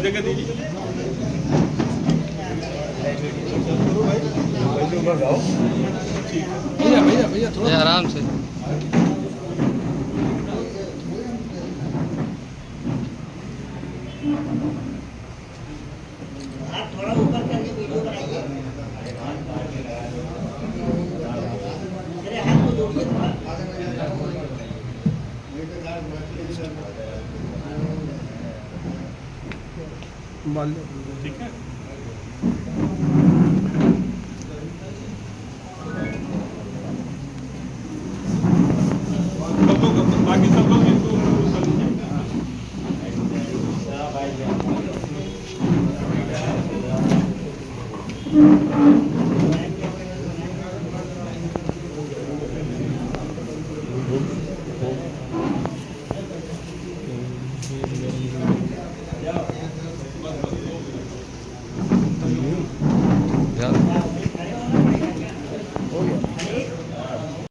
जगह दीजिए। भैया भैया थोड़ा आराम से। थोड़ा ऊपर करके वीडियो बनाइए। मेरे हाथ को जोड़िए थोड़ा। ठीक है। सब लोग, बाकी सब लोग इसको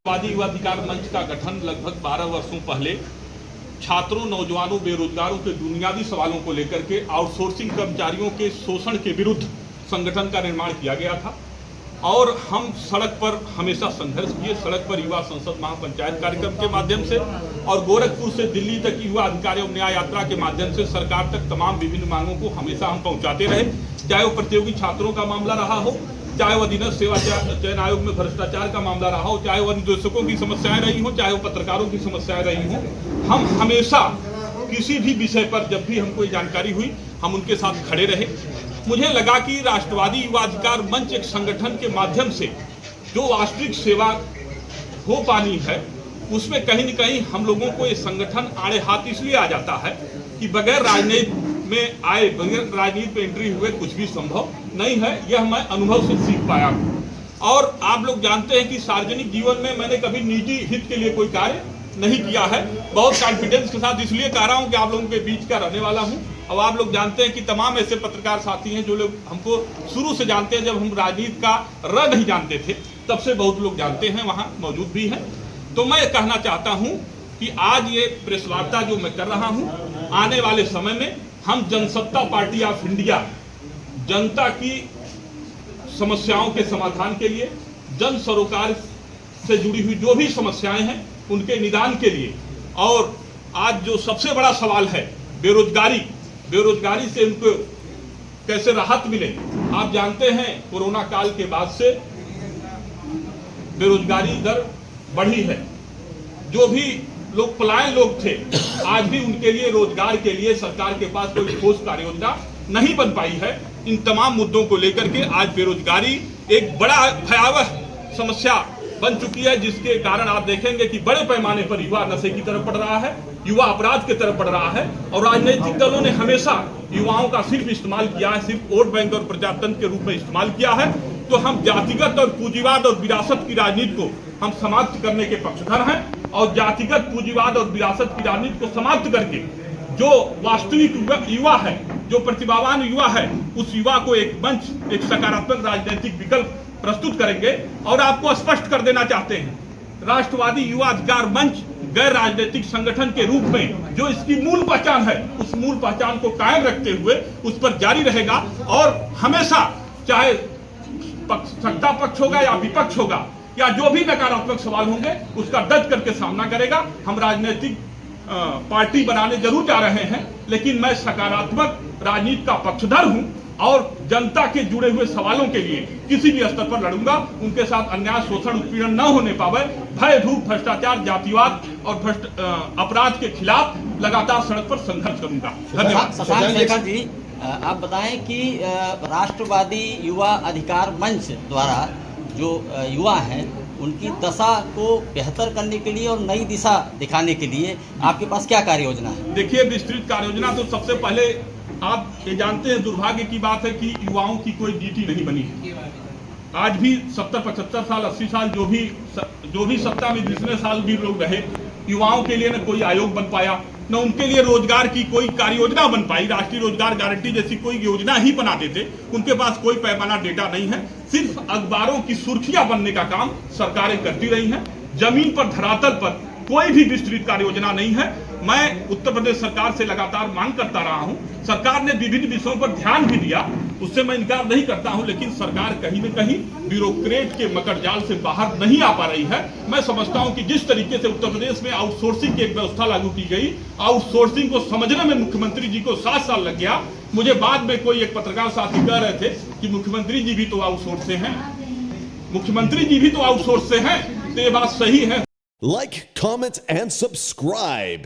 वादी युवा अधिकार मंच का गठन लगभग 12 वर्षों पहले छात्रों, नौजवानों, बेरोजगारों के बुनियादी सवालों को लेकर के आउटसोर्सिंग कर्मचारियों के शोषण के विरुद्ध संगठन का निर्माण किया गया था और हम सड़क पर हमेशा संघर्ष किए। सड़क पर युवा संसद महापंचायत कार्यक्रम के माध्यम से और गोरखपुर से दिल्ली तक युवा अधिकार एवं न्याय यात्रा के माध्यम से सरकार तक तमाम विभिन्न मांगों को हमेशा हम पहुंचाते रहे। चाहे वो प्रतियोगी छात्रों का मामला रहा हो, चाहे वो अधीनस्थ सेवा चयन आयोग में भ्रष्टाचार का मामला रहा हो, चाहे वो निदेशकों की समस्याएं रही हो, चाहे वो पत्रकारों की समस्याएं रही हो, हम हमेशा किसी भी विषय पर जब भी हमको ये जानकारी हुई हम उनके साथ खड़े रहे। मुझे लगा कि राष्ट्रवादी युवा अधिकार मंच एक संगठन के माध्यम से जो वास्तविक सेवा हो पानी है उसमें कहीं न कहीं हम लोगों को ये संगठन आड़े हाथ इसलिए आ जाता है कि बगैर राजनीति में आए, बगैर राजनीति में एंट्री हुए कुछ भी संभव नहीं है। यह मैं अनुभव से सीख पाया हूँ। और आप लोग जानते हैं कि सार्वजनिक जीवन में मैंने कभी निजी हित के लिए कोई कार्य नहीं किया है। बहुत कॉन्फिडेंस के साथ इसलिए कह रहा हूँ कि आप लोगों के बीच का रहने वाला हूँ। अब आप लोग जानते हैं कि तमाम ऐसे पत्रकार साथी हैं जो लोग हमको शुरू से जानते हैं, जब हम राजनीति का र नहीं जानते थे तब से बहुत लोग जानते हैं, वहाँ मौजूद भी हैं। तो मैं कहना चाहता हूँ कि आज ये प्रेस वार्ता जो मैं कर रहा हूँ, आने वाले समय में हम जनसत्ता पार्टी ऑफ इंडिया जनता की समस्याओं के समाधान के लिए, जन सरोकार से जुड़ी हुई जो भी समस्याएं हैं उनके निदान के लिए, और आज जो सबसे बड़ा सवाल है बेरोजगारी से उनको कैसे राहत मिले। आप जानते हैं कोरोना काल के बाद से बेरोजगारी दर बढ़ी है। जो भी लोग पलायन लोग थे, आज भी उनके लिए रोजगार के लिए सरकार के पास कोई ठोस कार्य योजना नहीं बन पाई है। इन तमाम मुद्दों को लेकर के आज बेरोजगारी एक बड़ा भयावह समस्या बन चुकी है, जिसके कारण आप देखेंगे कि बड़े पैमाने पर युवा नशे की तरफ बढ़ रहा है, युवा अपराध की तरफ बढ़ रहा है। और राजनीतिक दलों ने हमेशा युवाओं का सिर्फ इस्तेमाल किया है, सिर्फ वोट बैंक और प्रजातंत्र के रूप में इस्तेमाल किया है। तो हम जातिगत और पूंजीवाद और विरासत की राजनीति को हम समाप्त करने के पक्षधर हैं, और जातिगत पूंजीवाद और विरासत की राजनीति को समाप्त करके जो वास्तविक युवा है, जो प्रतिभावान युवा है, उस युवा को एक मंच, एक सकारात्मक राजनीतिक विकल्प प्रस्तुत करेंगे। और आपको स्पष्ट कर देना चाहते हैं, राष्ट्रवादी युवा अधिकार मंच गैर राजनीतिक संगठन के रूप में जो इसकी मूल पहचान है, उस मूल पहचान को कायम रखते हुए उस पर जारी रहेगा और हमेशा, चाहे सत्ता पक्ष होगा या विपक्ष होगा या जो भी नकारात्मक सवाल होंगे, उसका डट करके सामना करेगा। हम राजनीतिक पार्टी बनाने जरूर जा रहे हैं, लेकिन मैं सकारात्मक राजनीति का पक्षधर हूं और जनता के जुड़े हुए सवालों के लिए किसी भी स्तर पर लड़ूंगा। उनके साथ अन्याय, शोषण, उत्पीड़न न होने पावे, भय, धूप, भ्रष्टाचार, जातिवाद और अपराध के खिलाफ लगातार सड़क पर संघर्ष करूंगा। धन्यवाद। शशांक शेखर जी, आप बताएं कि राष्ट्रवादी युवा अधिकार मंच द्वारा जो युवा हैं उनकी दशा को बेहतर करने के लिए और नई दिशा दिखाने के लिए आपके पास क्या कार्य योजना है? देखिए, विस्तृत कार्य योजना तो सबसे पहले आप ये जानते हैं, दुर्भाग्य की बात है कि युवाओं की कोई नीति नहीं बनी है। आज भी 70, 75 साल, 80 साल जो भी सत्ता में जितने साल भी लोग रहे, युवाओं के लिए न कोई आयोग बन पाया, न उनके लिए रोजगार की कोई कार्य योजना बन पाई। राष्ट्रीय रोजगार गारंटी जैसी कोई योजना ही बनाते थे, उनके पास कोई पैमाना डेटा नहीं है। सिर्फ अखबारों की सुर्खियां बनने का काम सरकारें करती रही हैं। जमीन पर, धरातल पर कोई भी विस्तृत कार्य योजना नहीं है। मैं उत्तर प्रदेश सरकार से लगातार मांग करता रहा हूं, सरकार ने विभिन्न विषयों पर ध्यान भी दिया, उससे मैं इनकार नहीं करता हूं, लेकिन सरकार कहीं न कहीं ब्यूरोक्रेट के मकड़जाल से बाहर नहीं आ पा रही है। मैं समझता हूं कि जिस तरीके से उत्तर प्रदेश में आउटसोर्सिंग की एक व्यवस्था लागू की गई, आउटसोर्सिंग को समझने में मुख्यमंत्री जी को 7 साल लग गया। मुझे बाद में कोई एक पत्रकार साथी कह रहे थे कि मुख्यमंत्री जी भी तो आउटसोर्स से हैं, मुख्यमंत्री जी भी तो आउटसोर्स से हैं, तो ये बात सही है। Like, comment, and subscribe.